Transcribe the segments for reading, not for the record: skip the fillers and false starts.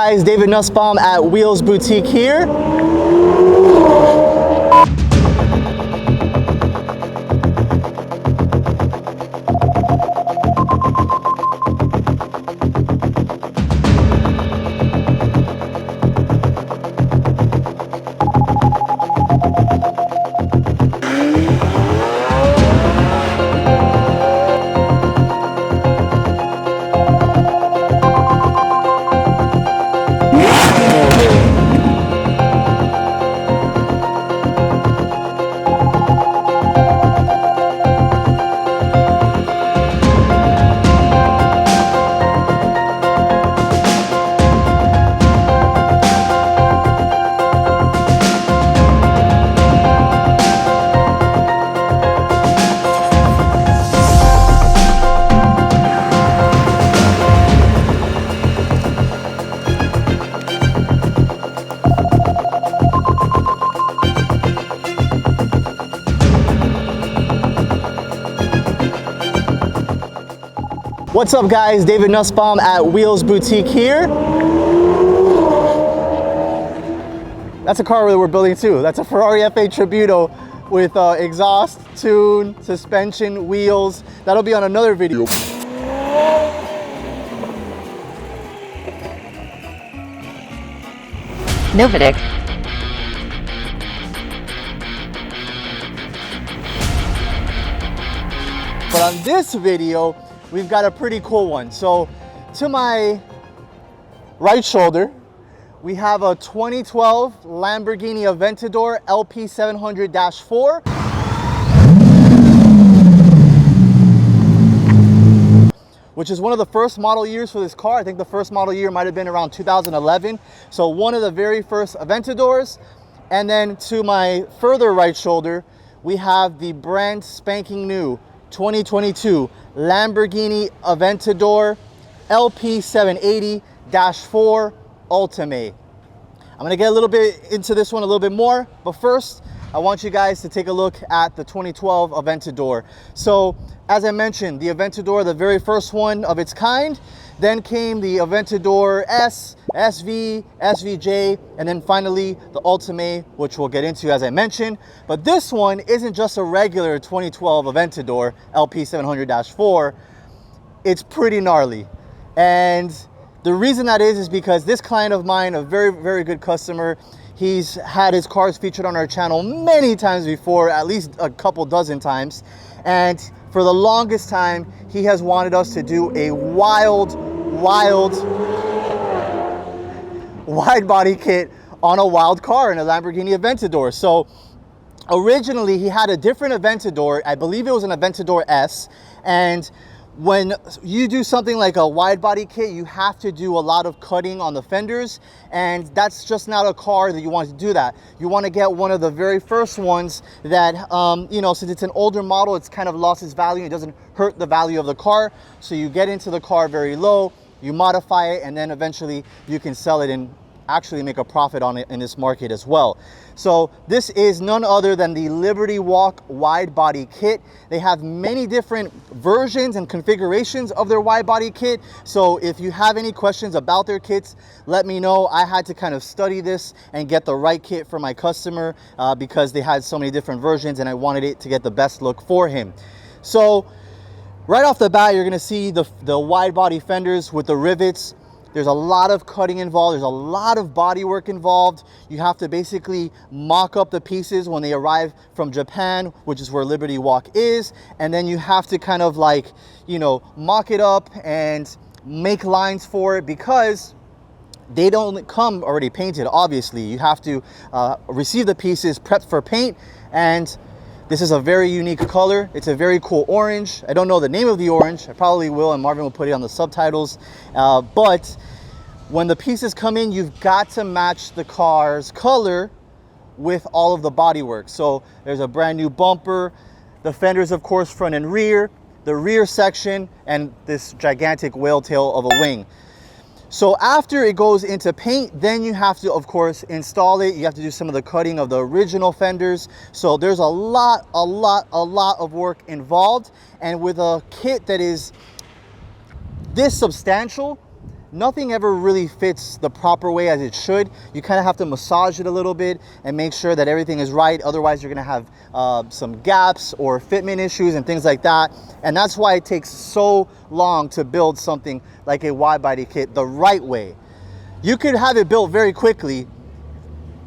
guys? David Nussbaum at WheelsBoutique here. What's up guys, David Nussbaum at WheelsBoutique here. That's a car that we're building too. That's a Ferrari F8 Tributo with exhaust, tune, suspension, wheels. That'll be on another video. Novatic. But on this video, we've got a pretty cool one. So to my right shoulder, we have a 2012 Lamborghini Aventador LP700-4. Which is one of the first model years for this car. I think the first model year might have been around 2011. So one of the very first Aventadors. And then to my further right shoulder, we have the brand spanking new 2022 Lamborghini Aventador LP780-4 Ultimae. I'm gonna get a little bit into this one a little bit more, but first I want you guys to take a look at the 2012 Aventador. So as I mentioned, the Aventador, the very first one of its kind, then came the Aventador S, SV, SVJ, and then finally the Ultimae, which we'll get into as I mentioned. But this one isn't just a regular 2012 Aventador LP700-4. It's pretty gnarly. And the reason that is because this client of mine, a very, very good customer, he's had his cars featured on our channel many times before, at least a couple dozen times. And for the longest time, he has wanted us to do a wild wide body kit on a wild car in a Lamborghini Aventador. So originally he had a different Aventador. I believe it was an Aventador S. And when you do something like a wide body kit, you have to do a lot of cutting on the fenders, and that's just not a car that you want to do that. You want to get one of the very first ones that, you know, since it's an older model, it's kind of lost its value. It doesn't hurt the value of the car. So you get into the car very low, you modify it, and then eventually you can sell it and actually make a profit on it in this market as well. So this is none other than the Liberty Walk wide body kit. They have many different versions and configurations of their wide body kit. So if you have any questions about their kits, let me know. I had to kind of study this and get the right kit for my customer because they had so many different versions and I wanted it to get the best look for him. So right off the bat, you're gonna see the wide body fenders with the rivets. There's a lot of cutting involved. There's a lot of body work involved. You have to basically mock up the pieces when they arrive from Japan, which is where Liberty Walk is. And then you have to kind of like, you know, mock it up and make lines for it because they don't come already painted, obviously. You have to receive the pieces prepped for paint, and this is a very unique color. It's a very cool orange. I don't know the name of the orange. I probably will, and Marvin will put it on the subtitles. But when the pieces come in, you've got to match the car's color with all of the bodywork. So there's a brand new bumper, the fenders, of course, front and rear, the rear section, and this gigantic whale tail of a wing. So after it goes into paint, then you have to, of course, install it. You have to do some of the cutting of the original fenders. So there's a lot of work involved. And with a kit that is this substantial, nothing ever really fits the proper way as it should. You kind of have to massage it a little bit and make sure that everything is right. Otherwise, you're going to have some gaps or fitment issues and things like that. And that's why it takes so long to build something like a wide body kit the right way. You could have it built very quickly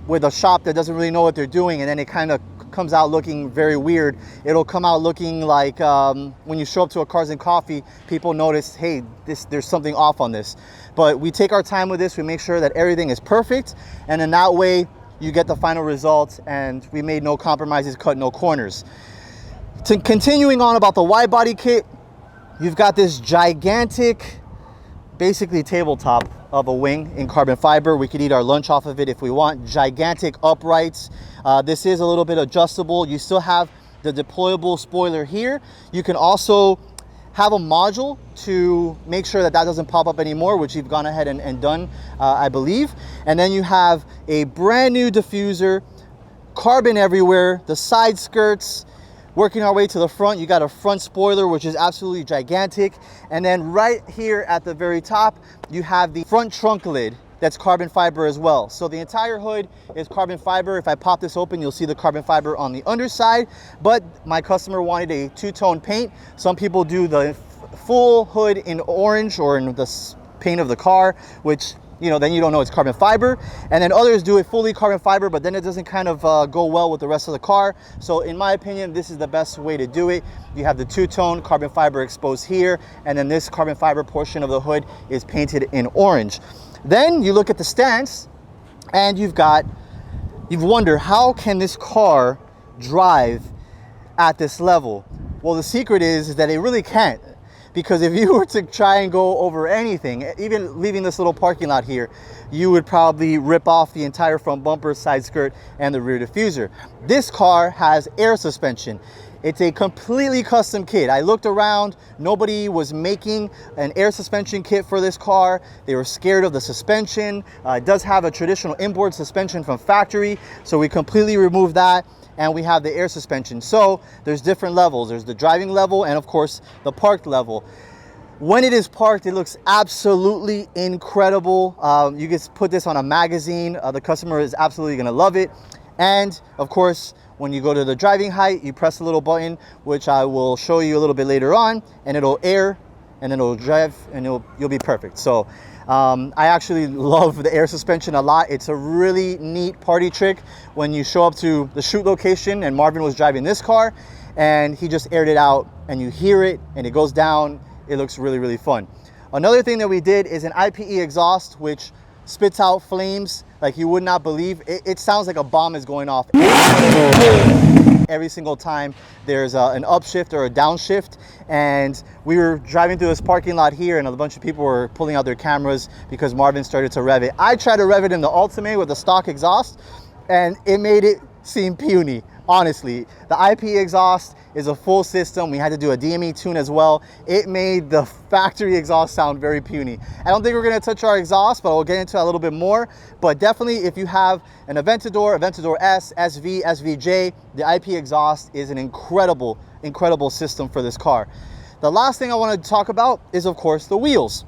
with a shop that doesn't really know what they're doing, and then it kind of comes out looking very weird. It'll come out looking like when you show up to a Cars and Coffee, people notice, hey, there's something off on this. But we take our time with this. We make sure that everything is perfect, and in that way you get the final result, and we made no compromises, cut no corners. Continuing on about the wide body kit, you've got this gigantic, basically tabletop of a wing in carbon fiber. We could eat our lunch off of it if we want. Gigantic uprights. This is a little bit adjustable. You still have the deployable spoiler here. You can also have a module to make sure that that doesn't pop up anymore, which you've gone ahead and done, I believe. And then you have a brand new diffuser, carbon everywhere, the side skirts. Working our way to the front, you got a front spoiler, which is absolutely gigantic. And then right here at the very top, you have the front trunk lid that's carbon fiber as well. So the entire hood is carbon fiber. If I pop this open, you'll see the carbon fiber on the underside, but my customer wanted a two-tone paint. Some people do the full hood in orange or in the paint of the car, which, you know, then you don't know it's carbon fiber. And then others do it fully carbon fiber, but then it doesn't kind of go well with the rest of the car. So in my opinion, this is the best way to do it. You have the two-tone carbon fiber exposed here, and then this carbon fiber portion of the hood is painted in orange. Then you look at the stance, and you wonder, how can this car drive at this level? Well, the secret is that it really can't. Because if you were to try and go over anything, even leaving this little parking lot here, you would probably rip off the entire front bumper, side skirt, and the rear diffuser. This car has air suspension. It's a completely custom kit. I looked around, nobody was making an air suspension kit for this car. They were scared of the suspension. It does have a traditional inboard suspension from factory, so we completely removed that. And we have the air suspension. So there's different levels. There's the driving level and of course the parked level. When it is parked, it looks absolutely incredible. You can put this on a magazine. The customer is absolutely gonna love it. And of course, when you go to the driving height, you press a little button, which I will show you a little bit later on, and it'll air, and then it'll drive, and you'll be perfect. So I actually love the air suspension a lot. It's a really neat party trick when you show up to the shoot location, and Marvin was driving this car and he just aired it out, and you hear it and it goes down. It looks really, really fun. Another thing that we did is an IPE exhaust, which spits out flames like you would not believe. It sounds like a bomb is going off every single time there's an upshift or a downshift. And we were driving through this parking lot here, and a bunch of people were pulling out their cameras because Marvin started to rev it. I tried to rev it in the Ultimae with the stock exhaust, and it made it seem puny. Honestly, the IPE exhaust is a full system. We had to do a DME tune as well. It made the factory exhaust sound very puny. I don't think we're gonna touch our exhaust, but we'll get into that a little bit more. But definitely, if you have an Aventador, Aventador S, SV, SVJ, the IPE exhaust is an incredible, incredible system for this car. The last thing I wanna talk about is, of course, the wheels.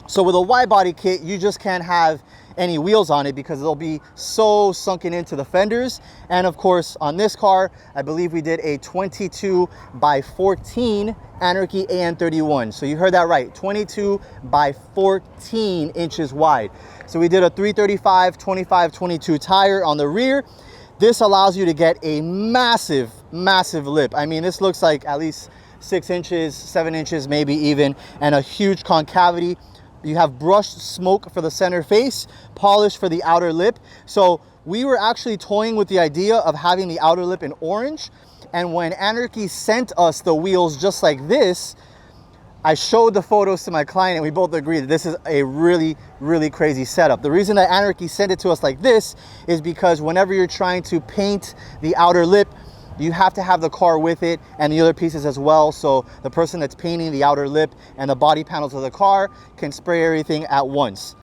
So with a wide body kit, you just can't have any wheels on it because they'll be so sunken into the fenders. And of course, on this car, I believe we did a 22 by 14 ANRKY AN31. So you heard that right, 22 by 14 inches wide. So we did a 335 25/22 tire on the rear. This allows you to get a massive, massive lip. I mean, this looks like at least 6 inches, 7 inches, maybe even, and a huge concavity. You have brushed smoke for the center face, polish for the outer lip. So we were actually toying with the idea of having the outer lip in orange. And when ANRKY sent us the wheels just like this, I showed the photos to my client, and we both agreed that this is a really, really crazy setup. The reason that ANRKY sent it to us like this is because whenever you're trying to paint the outer lip, you have to have the car with it and the other pieces as well. So the person that's painting the outer lip and the body panels of the car can spray everything at once.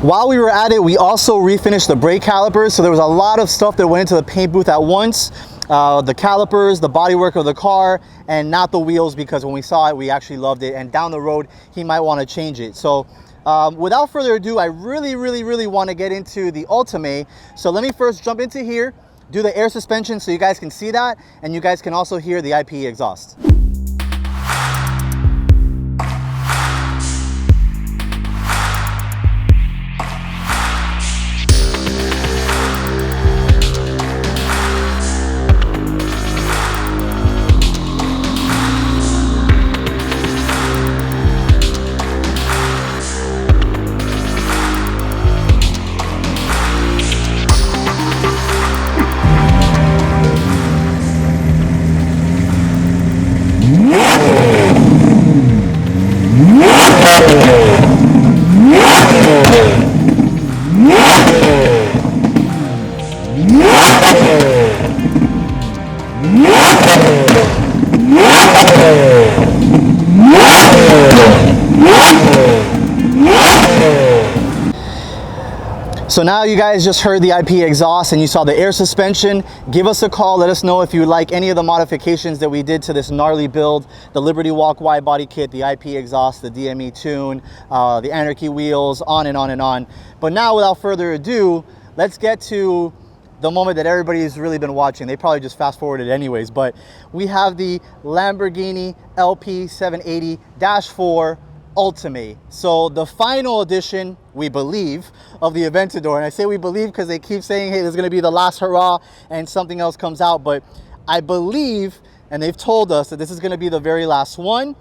While we were at it, we also refinished the brake calipers. So there was a lot of stuff that went into the paint booth at once. The calipers, the bodywork of the car, and not the wheels, because when we saw it, we actually loved it. And down the road, he might want to change it. So Without further ado, I really want to get into the Ultimae. So let me first jump into here, do the air suspension so you guys can see that, and you guys can also hear the IP exhaust. So now you guys just heard the IP exhaust and you saw the air suspension. Give us a call, let us know if you like any of the modifications that we did to this gnarly build, the Liberty Walk wide body kit, the IP exhaust, the DME tune, the ANRKY wheels, on and on and on. But now without further ado, let's get to the moment that everybody's really been watching. They probably just fast forwarded anyways, but we have the Lamborghini LP780-4 Ultimae. So the final edition, we believe, of the Aventador. And I say we believe because they keep saying, hey, this is going to be the last hurrah and something else comes out. But I believe, and they've told us that this is going to be the very last one.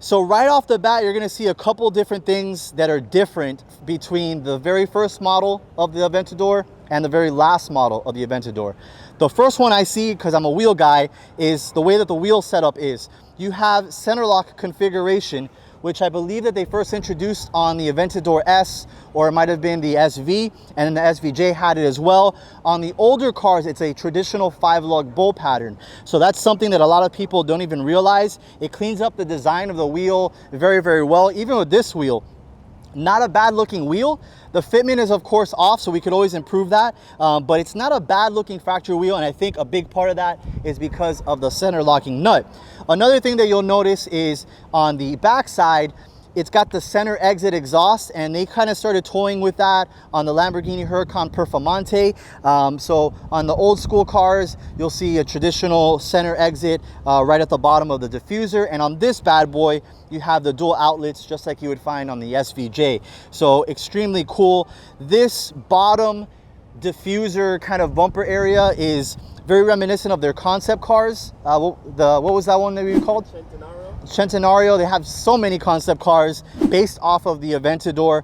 So right off the bat, you're going to see a couple different things that are different between the very first model of the Aventador and the very last model of the Aventador. The first one I see, because I'm a wheel guy, is the way that the wheel setup is. You have center lock configuration, which I believe that they first introduced on the Aventador S, or it might have been the SV, and then the SVJ had it as well. On the older cars, it's a traditional 5-lug bowl pattern. So that's something that a lot of people don't even realize. It cleans up the design of the wheel very well. Even with this wheel, not a bad looking wheel. The fitment is of course off, so we could always improve that, but it's not a bad looking factory wheel, and I think a big part of that is because of the center locking nut. Another thing that you'll notice is on the back side, it's got the center exit exhaust, and they kind of started toying with that on the Lamborghini Huracan Performante. So on the old school cars, you'll see a traditional center exit right at the bottom of the diffuser, and on this bad boy, you have the dual outlets just like you would find on the SVJ. So extremely cool. This bottom diffuser kind of bumper area is very reminiscent of their concept cars. What was that one that we called? Centenario. They have so many concept cars based off of the Aventador,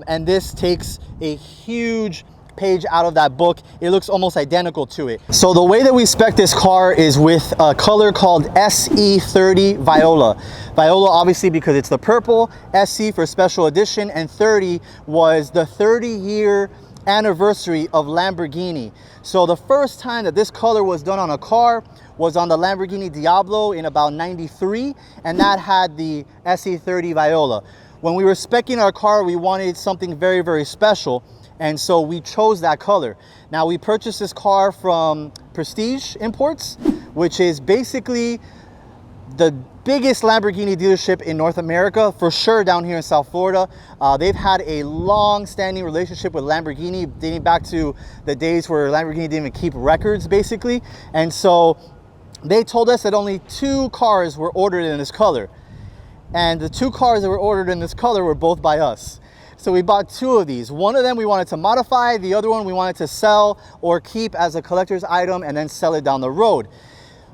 and this takes a huge page out of that book. It looks almost identical to it. So the way that we spec this car is with a color called SE30 Viola. Viola obviously because it's the purple, SE for special edition, and 30 was the 30-year anniversary of Lamborghini. So the first time that this color was done on a car was on the Lamborghini Diablo in about '93, and that had the SE30 Viola. When we were speccing our car, we wanted something very special, and so we chose that color. Now we purchased this car from Prestige Imports, which is basically the biggest Lamborghini dealership in North America, for sure down here in South Florida. They've had a long-standing relationship with Lamborghini dating back to the days where Lamborghini didn't even keep records, basically. And so they told us that only 2 cars were ordered in this color. And the 2 cars that were ordered in this color were both by us. So we bought 2 of these. One of them we wanted to modify, the other one we wanted to sell or keep as a collector's item and then sell it down the road.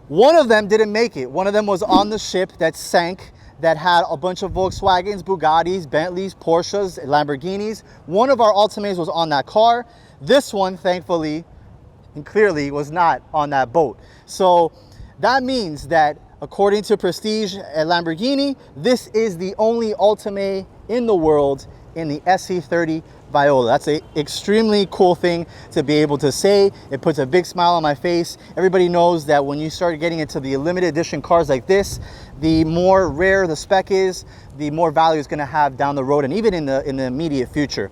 One of them didn't make it. One of them was on the ship that sank, that had a bunch of Volkswagens, Bugattis, Bentleys, Porsches, Lamborghinis. One of our Ultimates was on that car. This one, thankfully and clearly, was not on that boat. So that means that according to Prestige at Lamborghini, this is the only Ultimae in the world in the SE30 Viola. That's an extremely cool thing to be able to say. It puts a big smile on my face. Everybody knows that when you start getting into the limited edition cars like this, the more rare the spec is, the more value it's going to have down the road and even in the immediate future.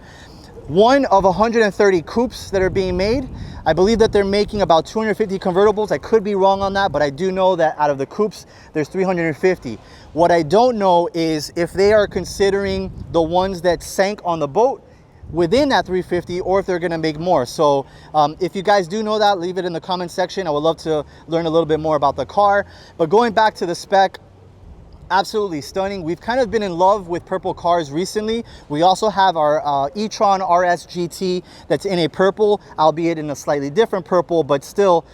one of 130 coupes that are being made. I believe that they're making about 250 convertibles. I could be wrong on that, but I do know that out of the coupes, there's 350. What I don't know is if they are considering the ones that sank on the boat within that 350, or if they're gonna make more. So if you guys do know that, leave it in the comment section. I would love to learn a little bit more about the car. But going back to the spec, absolutely stunning. We've kind of been in love with purple cars recently. We also have our e-tron RS GT that's in a purple, albeit in a slightly different purple, but still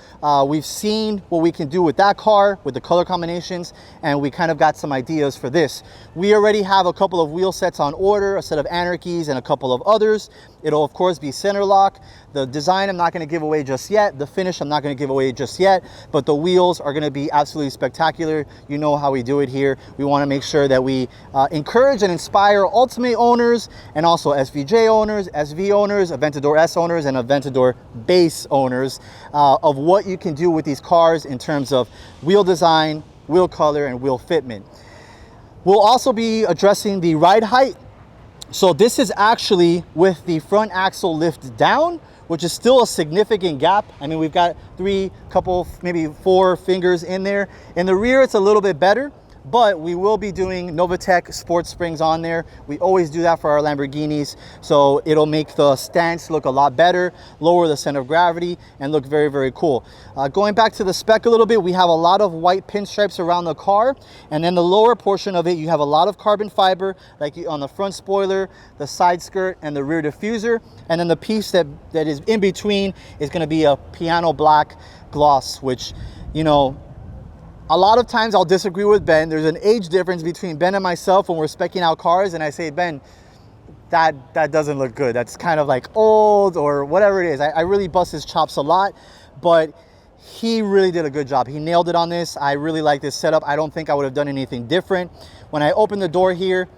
we've seen what we can do with that car, with the color combinations, and we kind of got some ideas for this. We already have a couple of wheel sets on order, a set of ANRKYs and a couple of others. It'll of course be center lock. The design I'm not going to give away just yet. The finish I'm not going to give away just yet, but the wheels are going to be absolutely spectacular. You know how we do it here. We want to make sure that we encourage and inspire Ultimae owners and also SVJ owners, SV owners, Aventador S owners, and Aventador base owners of what you can do with these cars in terms of wheel design, wheel color, and wheel fitment. We'll also be addressing the ride height. So this is actually with the front axle lift down, which is still a significant gap. I mean, we've got maybe 4 fingers in there. In the rear, it's a little bit better, but we will be doing Novatec sports springs on there. We always do that for our Lamborghinis, so it'll make the stance look a lot better, lower the center of gravity, and look very, very cool. Going back to the spec a little bit, we have a lot of white pinstripes around the car, and then the lower portion of it, you have a lot of carbon fiber, like on the front spoiler, the side skirt, and the rear diffuser, and then the piece that is in between is gonna be a piano black gloss, which, you know, a lot of times I'll disagree with Ben. There's an age difference between Ben and myself when we're speccing out cars, and I say, Ben, that doesn't look good. That's kind of like old or whatever it is. I really bust his chops a lot, but he really did a good job. He nailed it on this. I really like this setup. I don't think I would have done anything different. When I open the door here,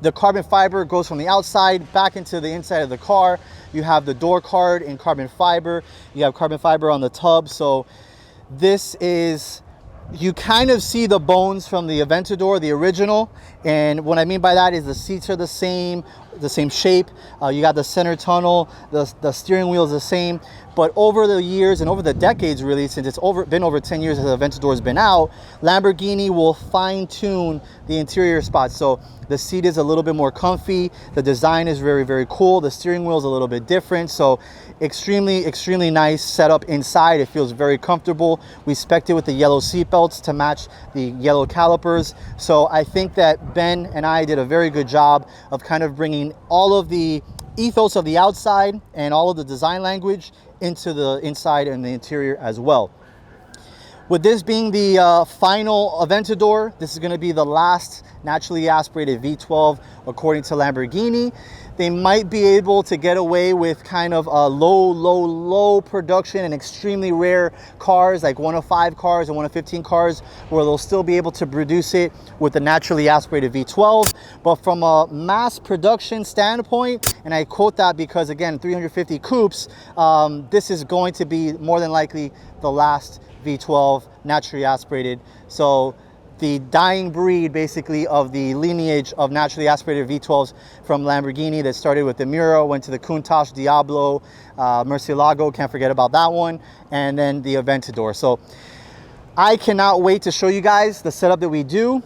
the carbon fiber goes from the outside back into the inside of the car. You have the door card in carbon fiber. You have carbon fiber on the tub. So this is, you kind of see the bones from the Aventador, the original. And what I mean by that is the seats are the same shape. You got the center tunnel, the steering wheel is the same. But over the years and over the decades, really, since it's been over 10 years as the Aventador has been out, Lamborghini will fine tune the interior spots. So the seat is a little bit more comfy. The design is very, very cool. The steering wheel is a little bit different. So extremely, extremely nice setup inside. It feels very comfortable. We spec'd it with the yellow seat belts to match the yellow calipers. So I think that Ben and I did a very good job of kind of bringing all of the ethos of the outside and all of the design language into the inside and the interior as well. With this being the final Aventador, this is going to be the last naturally aspirated V12 according to Lamborghini. They might be able to get away with kind of a low production and extremely rare cars like 1 of 5 cars and 1 of 15 cars, where they'll still be able to produce it with the naturally aspirated V12. But from a mass production standpoint, and I quote that because again, 350 coupes, this is going to be more than likely the last V12 naturally aspirated. So the dying breed basically of the lineage of naturally aspirated V12s from Lamborghini that started with the Mura, went to the Countach, Diablo, Murcielago, can't forget about that one, and then the Aventador. So I cannot wait to show you guys the setup that we do.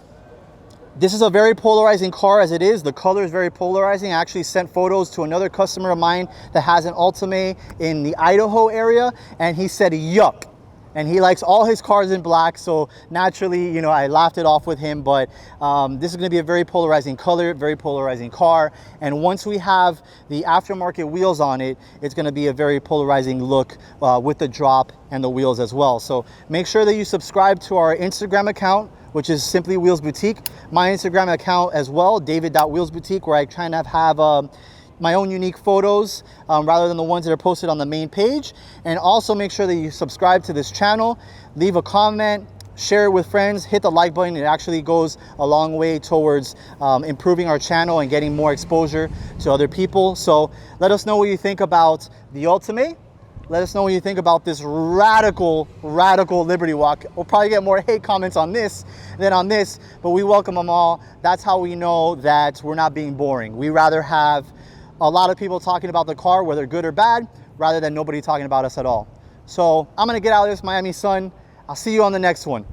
This is a very polarizing car as it is. The color is very polarizing. I actually sent photos to another customer of mine that has an Ultimae in the Idaho area, and he said, yuck. And he likes all his cars in black, so naturally, you know, I laughed it off with him. But this is going to be a very polarizing color, very polarizing car. And once we have the aftermarket wheels on it, it's going to be a very polarizing look with the drop and the wheels as well. So make sure that you subscribe to our Instagram account, which is simply WheelsBoutique. My Instagram account as well, david.wheelsboutique, where I try to have my own unique photos rather than the ones that are posted on the main page. And also make sure that you subscribe to this channel, leave a comment, share it with friends, hit the like button. It actually goes a long way towards improving our channel and getting more exposure to other people. So let us know what you think about the Ultimae. Let us know what you think about this radical Liberty Walk. We'll probably get more hate comments on this than on this, but we welcome them all. That's how we know that we're not being boring. We rather have a lot of people talking about the car, whether good or bad, rather than nobody talking about us at all. So I'm gonna get out of this Miami sun. I'll see you on the next one.